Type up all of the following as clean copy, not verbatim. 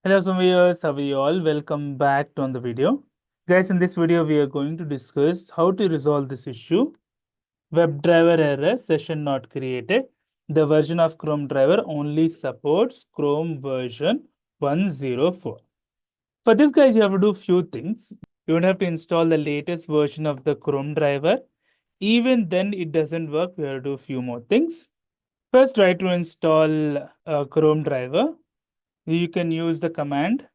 Hello, some viewers. How are you all? Welcome back to the video. Guys, in this video, we are going to discuss how to resolve this issue. WebDriver error, session not created. The version of ChromeDriver only supports Chrome version 104. For this, guys, you have to do few things. You would have to install the latest version of the ChromeDriver. Even then, it doesn't work. We have to do a few more things. First, try to install ChromeDriver. You can use the command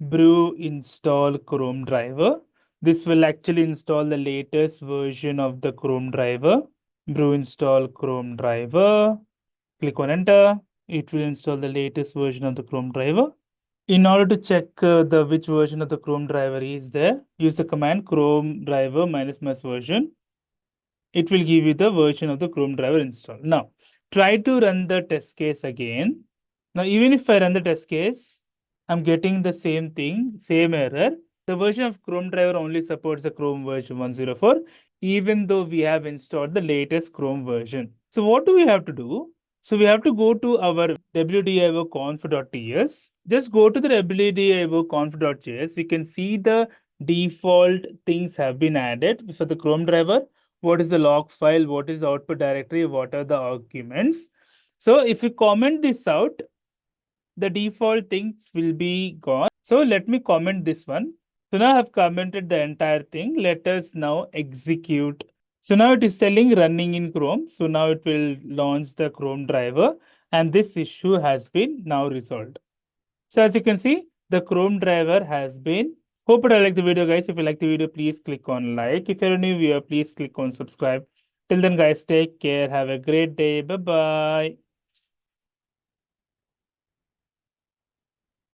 brew install ChromeDriver. This will actually install the latest version of the ChromeDriver. Brew install ChromeDriver. Click on enter. It will install the latest version of the ChromeDriver. In order to check the which version of the ChromeDriver is there, use the command ChromeDriver minus version. It will give you the version of the ChromeDriver installed. Now, try to run the test case again. Now, even if I run the test case, I'm getting the same thing, same error. The version of ChromeDriver only supports the Chrome version 104, even though we have installed the latest Chrome version. So what do we have to do? So we have to go to our wdio-conf.ts. Just go to the wdio-conf.js. You can see the default things have been added for the Chrome driver. What is the log file? What is the output directory? What are the arguments? So if you comment this out, the default things will be gone. So let me comment this one. So now I have commented the entire thing. Let us now execute. So now it is telling running in Chrome. So now it will launch the Chrome driver and this issue has been now resolved. So as you can see, the Chrome driver has been. Hope you like the video, guys. If you like the video, please click on like. If you're a new viewer, please click on subscribe. Till then, guys, take care. Have a great day. Bye-bye.